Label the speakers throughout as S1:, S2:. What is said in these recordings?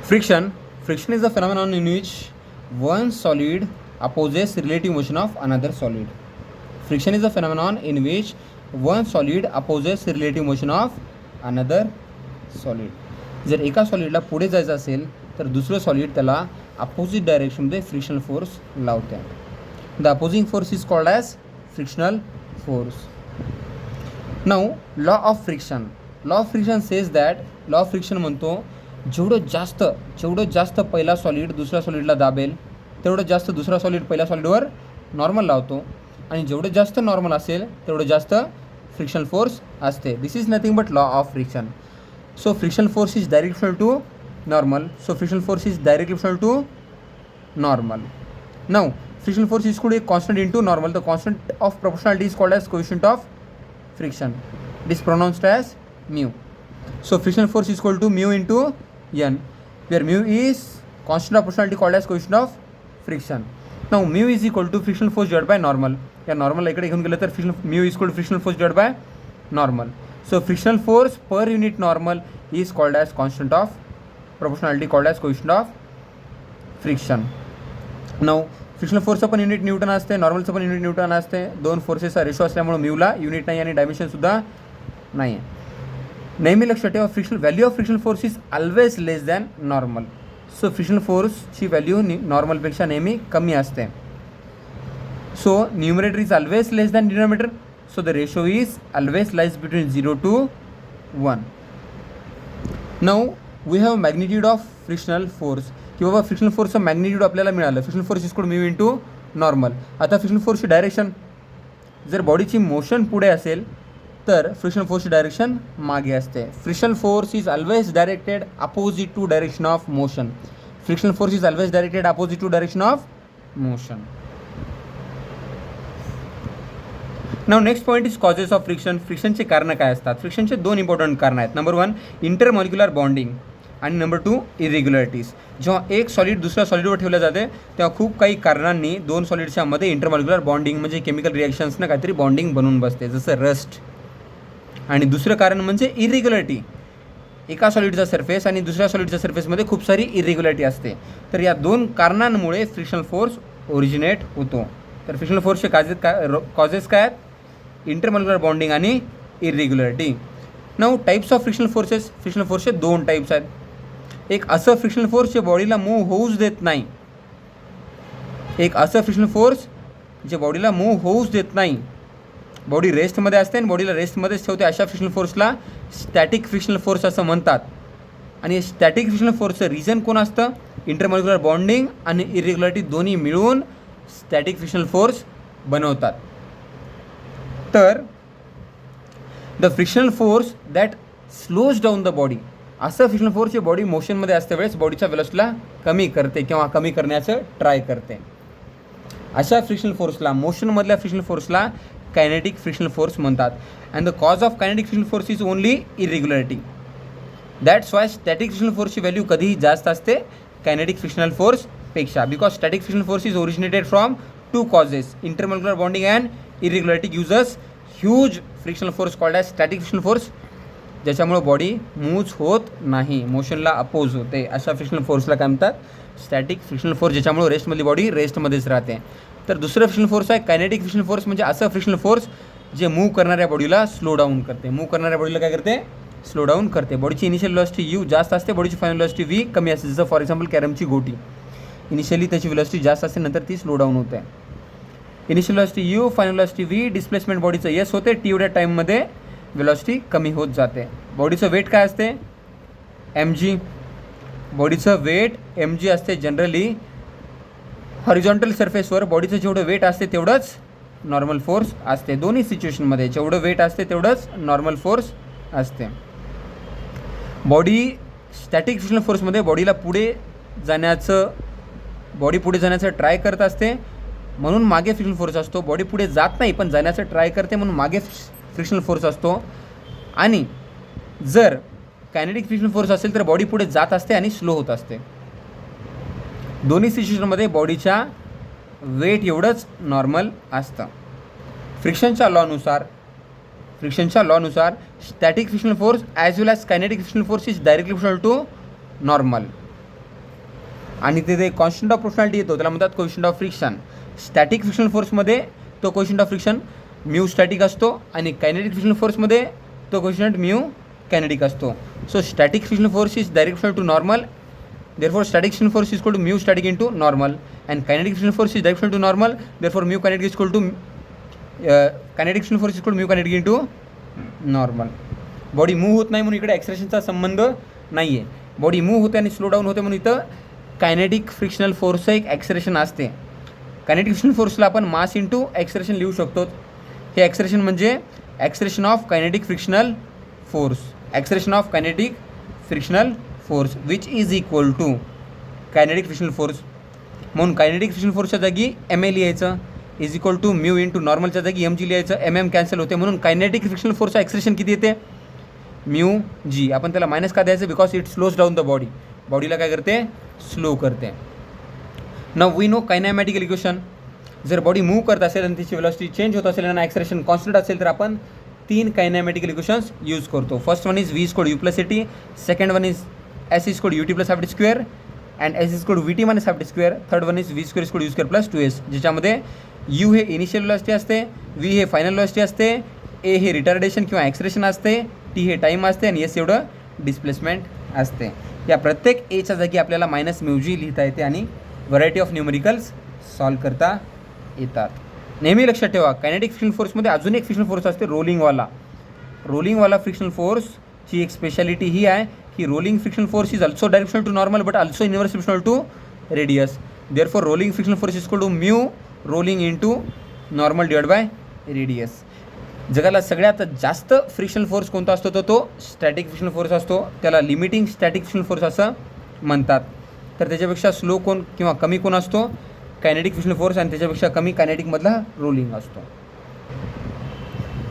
S1: Friction. Friction is a phenomenon in which one solid opposes relative motion of another solid. Friction is a phenomenon in which one solid opposes relative motion of another solid. जर एका सॉलिडला पुढे जायचं असेल तर दुसरं solid त्याला opposite डायरेक्शनमध्ये frictional force लावते. The opposing force is called as frictional force. Now law of friction. Law of friction says that, law of friction म्हणतो जेवढं जास्त पहिला सॉलिड दुसऱ्या सॉलिडला दाबेल तेवढं जास्त दुसरा सॉलिड पहिल्या सॉलिडवर नॉर्मल लावतो आणि जेवढं जास्त नॉर्मल असेल तेवढं जास्त फ्रिक्शनल फोर्स असते. This is nothing but law of friction. So frictional force is directional to normal. So frictional force is directional to normal. Now frictional force is called a constant into normal. The constant of proportionality is called as coefficient of friction. It is pronounced as mu. So frictional force is equal to mu into n, where mu is constant of proportionality called as coefficient of friction. Now mu is equal to frictional force divided by normal. या normal इकडे घेऊन गेलं तर mu is equal to frictional force divided by normal. So frictional force per unit normal is called as constant of proportionality called as coefficient of friction. Now frictional फोर्सचं पण unit Newton असते, नॉर्मलचं पण unit Newton असते. दोन फोर्सेसचा ratio असल्यामुळे म्यूला unit नाही आणि डायमेन्शनसुद्धा नाही आहे. नेहमी लक्षात ठेवा, value of frictional force is always less than normal. So frictional फोर्सची व्हॅल्यू नॉर्मलपेक्षा नेहमी कमी असते. So numerator is always less than denominator. So the ratio is always lies between 0 to 1. Now we have magnitude of frictional force. की बाबा frictional फोर्सचं magnitude आपल्याला मिळालं. Frictional force is equal mu into normal. आता frictional फोर्सची direction, जर बॉडीची motion पुढे असेल तर फ्रिक्शनल फोर्सची डायरेक्शन मागे असते. Frictional force is always directed opposite to direction of motion. Frictional force is always directed opposite to direction of motion. Now next point is causes of friction. फ्रिक्शनचे कारणं काय असतात? फ्रिक्शनचे दोन इम्पॉर्टंट कारणं आहेत. नंबर 1 इंटरमॉलिक्युलर बॉन्डिंग आणि number 2 irregularities. जेव्हा एक सॉलिड दुसऱ्या सॉलिडवर ठेवलं जाते तेव्हा खूप काही कारणांनी दोन सॉलिडच्या मध्ये इंटरमॉलिक्युलर बॉन्डिंग म्हणजे केमिकल रिॲक्शन्सनं काहीतरी बॉन्डिंग बनवून बसते, जसं रस्ट. आणि दुसरं कारण म्हणजे इरेग्युलरिटी. एका सॉलिडचा सरफेस आणि दुसऱ्या सॉलिडच्या सरफेसमध्ये खूप सारी इरेग्युलरिटी असते. तर या दोन कारणांमुळे फ्रिक्शनल फोर्स ओरिजिनेट होतो. तर फ्रिक्शनल फोर्सचे कॉजेस काय आहेत? इंटरमॉलिक्युलर बॉन्डिंग आणि इरेग्युलरिटी. Now types of frictional forces. Frictional फोर्सचे दोन टाइप्स आहेत. एक असं फ्रिक्शनल फोर्स जे बॉडीला मूव्ह होऊच देत नाही. एक असं फ्रिक्शनल फोर्स जे बॉडीला मूव्ह होऊच देत नाही. बॉडी रेस्टमध्ये असते आणि बॉडीला रेस्टमध्येच ठेवते. अशा फ्रिक्शनल फोर्सला स्टॅटिक फ्रिक्शनल फोर्स असं म्हणतात. आणि स्टॅटिक फ्रिक्शनल फोर्सचं रिझन कोण असतं? इंटरमॉलिक्युलर बॉन्डिंग आणि इरेग्युलरिटी दोन्ही मिळून स्टॅटिक फ्रिक्शनल फोर्स बनवतात. तर the frictional force that slows down the body. असं फ्रिक्शनल फोर्स जे बॉडी मोशनमध्ये असते वेळेस बॉडीच्या वेलोसिटीला कमी करते किंवा कमी करण्याचं ट्राय करते. अशा फ्रिक्शनल फोर्सला, मोशनमधल्या फ्रिक्शनल फोर्सला कायनेटिक फ्रिक्शनल फोर्स म्हणतात. And the cause of kinetic frictional force is only irregularity. That's why static frictional फोर्सची व्हॅल्यू कधीही जास्त असते कायनेटिक फ्रिक्शनल फोर्सपेक्षा. Because static frictional force is originated from two causes, intermolecular bonding and irregularity gives us huge frictional force called as static frictional force, ज्याच्यामुळे body move होत नाही, मोशनला oppose होते. अशा फ्रिक्शनल फोर्सला काय म्हणतात? स्टॅटिक फ्रिक्शनल फोर्स, ज्याच्यामुळे रेस्टमधली body रेस्टमध्येच राहते. तर दुसरं फ्रिक्शनल फोर्स आहे कायनेटिक फ्रिक्शनल फोर्स. म्हणजे असं फ्रिक्शनल फोर्स जे मूव्ह करणाऱ्या बॉडीला स्लो डाऊन करते. मूव्ह करणाऱ्या बॉडीला काय करते? स्लो डाऊन करते. बॉडीची इनिशियल व्हेलॉसिटी यू जास्त असते, बॉडीची फायनल व्हेलॉसिटी व्ही कमी असते. जसं फॉर एक्झाम्पल कॅरमची गोटी, इनिशियली त्याची व्हेलॉसिटी जास्त असते, नंतर ती स्लो डाऊन होते. Initial velocity you, final velocity V, displacement बॉडीचं येस होते. टी एवढ्या टाईममध्ये व्हेलॉसिटी कमी होत जाते. बॉडीचं वेट काय असते? mg. बॉडीचं वेट mg असते. जनरली हॉरिझॉन्टल सरफेसवर बॉडीचं जेवढं वेट असते तेवढंच नॉर्मल फोर्स असते. दोन्ही सिच्युएशनमध्ये जेवढं वेट असते तेवढंच नॉर्मल फोर्स असते. बॉडी स्टॅटिक फ्रिक्शनल फोर्समध्ये बॉडी पुढे जाण्याचं ट्राय करत असते, म्हणून मागे फ्रिक्शनल फोर्स असतो. बॉडी पुढे जात नाही पण जाण्याचं ट्राय करते, म्हणून मागे फ्रिक्शनल फोर्स असतो. आणि जर कायनेटिक फ्रिक्शनल फोर्स असेल तर बॉडी पुढे जात असते आणि स्लो होत असते. दोन्ही सिच्युएशनमध्ये बॉडीच्या वेट एवढंच नॉर्मल असतं. फ्रिक्शनच्या लॉनुसार static frictional force as well as kinetic frictional force is directly proportional to normal. आणि तिथे कॉन्स्टंट ऑफ प्रोपोर्शनॅलिटी येतो, त्याला म्हणतात coefficient of friction. Static frictional फोर्समध्ये तो coefficient of friction mu static असतो आणि कायनेटिक फ्रिक्शनल फोर्समध्ये तो कोएफिशियंट म्यू कायनेटिक असतो. So static frictional force is direct to normal, therefore static friction force is equal to mu static into normal, and kinetic friction force is direct to normal, therefore mu kinetic is equal to kinetic friction force is equal to mu kinetic into normal. Body move होत नाही म्हणून इकडे ॲक्सेलरेशनचा संबंध नाही आहे. Body move होते आणि slow down होते म्हणून इथं कायनेटिक फ्रिक्शनल फोर्सचं एक ॲक्सेलरेशन असते. कायनेटिक फ्रिक्शनल फोर्सला आपण मास इंटू ॲक्सेलरेशन लिहू शकतो. हे ॲक्सेलरेशन म्हणजे acceleration of kinetic frictional force, acceleration of kinetic frictional force which is equal to kinetic frictional force. म्हणून कायनेटिक फ्रिक्शनल फोर्सच्या जागी एम ए लिहायचं, is equal to mu into नॉर्मलच्या जागी एम जी लिहायचं, एम एम कॅन्सल होते म्हणून कायनेटिक फ्रिक्शनल फोर्सचं ॲक्सेलरेशन किती येते, म्यू जी. आपण त्याला मायनस का द्यायचं, because it slows down the body, बॉडीला काय करते, स्लो करते. Now we know kinematical equation. जर बॉडी मूव्ह करत असेल आणि तिची वेलोसिटी चेंज होत असेल आणि ॲक्सेलरेशन कॉन्स्टंट असेल तर आपण 3 कायनॅमॅटिकल इक्वेशन्स यूज करतो. First one is V is you plus A T, second one is S is equal to ut plus half t square and S is equal to vt minus half t square. Third one is v square is equal to u square plus 2s, ज्याच्यामध्ये u हे initial velocity असते, v हे final velocity असते, a हे retardation किंवा acceleration असते, t हे time असते आणि s एवढं डिस्प्लेसमेंट असते. या प्रत्येक एच्या जागी आपल्याला मायनस म्यू जी लिहिता येते आणि व्हरायटी ऑफ न्यूमेरिकल्स सॉल्व करता येतात. नेहमी लक्षात ठेवा कायनेटिक फ्रिक्शनल फोर्समध्ये अजून एक फ्रिक्शनल फोर्स असते, रोलिंगवाला फ्रिक्शनल फोर्सची एक स्पेशालिटी ही आहे की rolling frictional force is also directional to normal but also inverse frictional to radius. Therefore rolling frictional force is equal to mu rolling into normal divide by radius. जगाला सगळ्यात जास्त frictional force कोणता असतो तर तो स्टॅटिक फ्रिक्शनल फोर्स असतो, त्याला limiting static frictional force असं म्हणतात. तर त्याच्यापेक्षा स्लो कोण किंवा कमी कोण असतो, कायनेटिक फ्रिक्शनल फोर्स, आणि त्याच्यापेक्षा कमी कायनेटिकमधला रोलिंग असतो.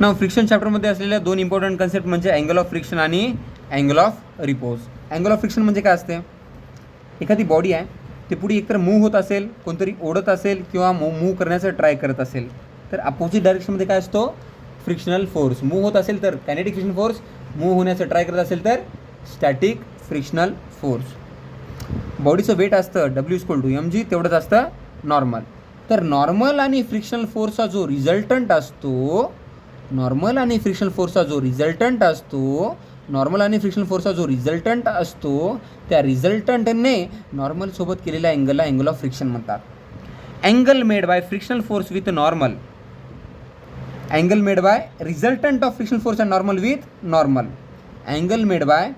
S1: नाव फ्रिक्शन चॅप्टरमध्ये असलेल्या 2 इम्पॉर्टंट कन्सेप्ट म्हणजे अँगल ऑफ फ्रिक्शन आणि angle of repose. Angle of friction म्हणजे काय असते, एखादी बॉडी आहे ते पुढे एकतर मूव्ह होत असेल, कोणतरी ओढत असेल किंवा मूव्ह करण्याचं ट्राय करत असेल तर अपोजिट डायरेक्शनमध्ये काय असतो, फ्रिक्शनल फोर्स. मूव्ह होत असेल तर कायनेटिक फ्रिक्शन फोर्स, मूव्ह होण्याचं ट्राय करत असेल तर स्टॅटिक फ्रिक्शनल फोर्स. बॉडीचं वेट असतं W is equal to M G, तेवढंच असतं नॉर्मल. तर नॉर्मल आणि फ्रिक्शनल फोर्सचा जो रिझल्टंट असतो, नॉर्मल आणि फ्रिक्शनल फोर्सचा जो रिझल्टंट असतो त्या रिझल्टंटने नॉर्मलसोबत केलेल्या अँगलला अँगल ऑफ फ्रिक्शन म्हणतात. Angle made by frictional force with normal, angle made by resultant of frictional force and normal with normal, angle made by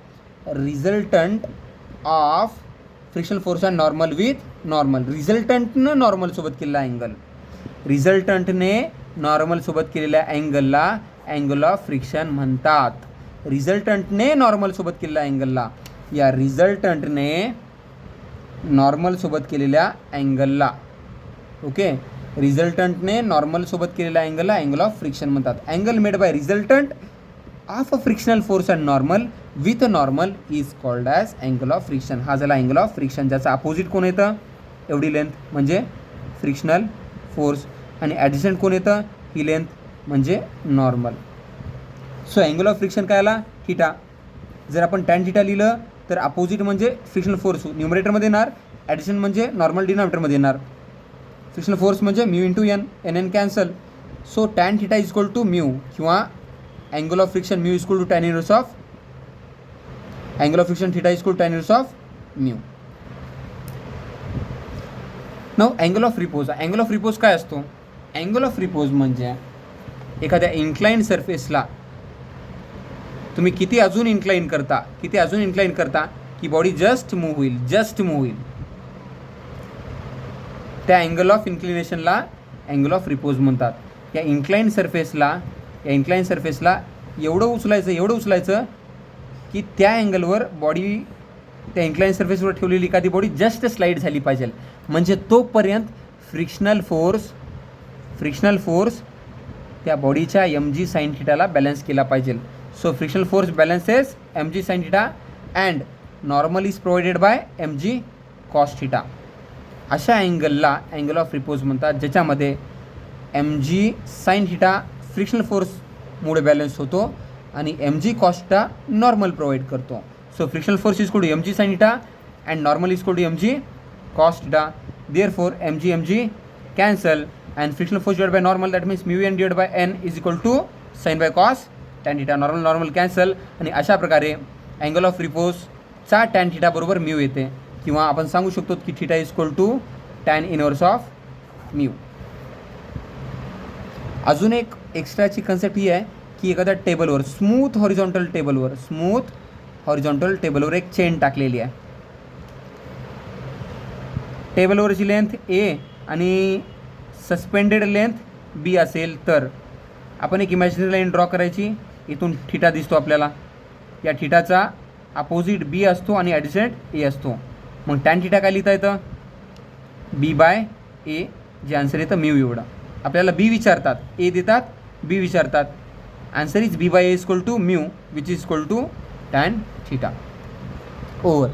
S1: resultant of frictional force and normal with normal. रिझल्टंटनं नॉर्मलसोबत केलेला angle, रिझल्टंटने नॉर्मलसोबत केलेल्या अँगलला angle of friction म्हणतात. रिझल्टंटने नॉर्मलसोबत केलेल्या अँगलला, या रिझल्टंटने नॉर्मलसोबत केलेल्या अँगलला, ओके, रिझल्टंटने नॉर्मलसोबत केलेल्या अँगलला अँगल ऑफ फ्रिक्शन म्हणतात. Angle made by resultant of a frictional force and normal with normal is called as angle of friction. हा झाला अँगल ऑफ फ्रिक्शन, ज्याचा अपोजिट कोण येतं, एवढी लेंथ म्हणजे फ्रिक्शनल फोर्स, आणि ॲडजस्टंट कोण येतं, ही लेंथ म्हणजे normal. So angle of friction काय आला, थिटा. जर आपण टॅन थिटा लिहिलं तर अपोजिट म्हणजे फ्रिक्शनल फोर्स न्यूमरेटरमध्ये येणार, ॲडिशन म्हणजे नॉर्मल डिनॉमिनेटरमध्ये येणार. फ्रिक्शनल फोर्स म्हणजे mu into N, N N cancel. So tan theta is equal to mu, किंवा angle of friction mu is equal to tan inverse of, angle of friction theta is equal to tan inverse of mu. नाव angle of repose. Angle of repose काय असतो, angle of repose म्हणजे एखाद्या inclined सरफेसला तुम्ही किती अजून incline करता की बॉडी जस्ट मूव्ह होईल, त्या अँगल ऑफ इन्क्लिनेशनला अँगल ऑफ रिपोज म्हणतात. या इन्क्लाइंड सरफेसला एवढं उचलायचं की त्या अँगलवर बॉडी, त्या इन्क्लाइंड सरफेसवर ठेवलेली एखादी बॉडी जस्ट स्लाईड झाली पाहिजे, म्हणजे तोपर्यंत फ्रिक्शनल फोर्स त्या बॉडीच्या एम जी साइन थिटाला बॅलन्स केला पाहिजे. So frictional force balances M G sine theta and normal is provided by M G cos theta. अशा अँगलला अँगल ऑफ रिपोज म्हणतात, ज्याच्यामध्ये M G sine theta frictional फोर्समुळे बॅलन्स होतो आणि M G cos theta normal provide करतो. So frictional force is equal to M G sine theta and normal is equal to M G cos theta. Therefore mg cancel and frictional force divided by normal, that means mu n divided by n is equal to sin by cos tan theta. Normal cancel आणि अशा प्रकारे angle of रिपोजचा tan theta बरोबर mu येते, किंवा आपण सांगू शकतो की theta is equal to tan inverse of mu. अजून एक एक्स्ट्राची कन्सेप्ट ही आहे की एखाद्या टेबलवर स्मूथ हॉरिझॉन्टल टेबलवर एक चेन टाकलेली आहे. टेबलवरची लेंथ ए आणि सस्पेंडेड लेंथ बी असेल तर आपण एक इमॅजिनरी लाईन ड्रॉ करायची. इथून थिटा दिसतो आपल्याला, या थिटाचा अपोजिट बी असतो आणि ॲडजसेंट ए असतो. मग टॅन थिटा काय लिहिता येतं, बी बाय ए, जे आन्सर येतं म्यू एवढं. आपल्याला बी विचारतात, ए देतात, बी विचारतात. Answer is B by A equal to mu which is equal to tan theta over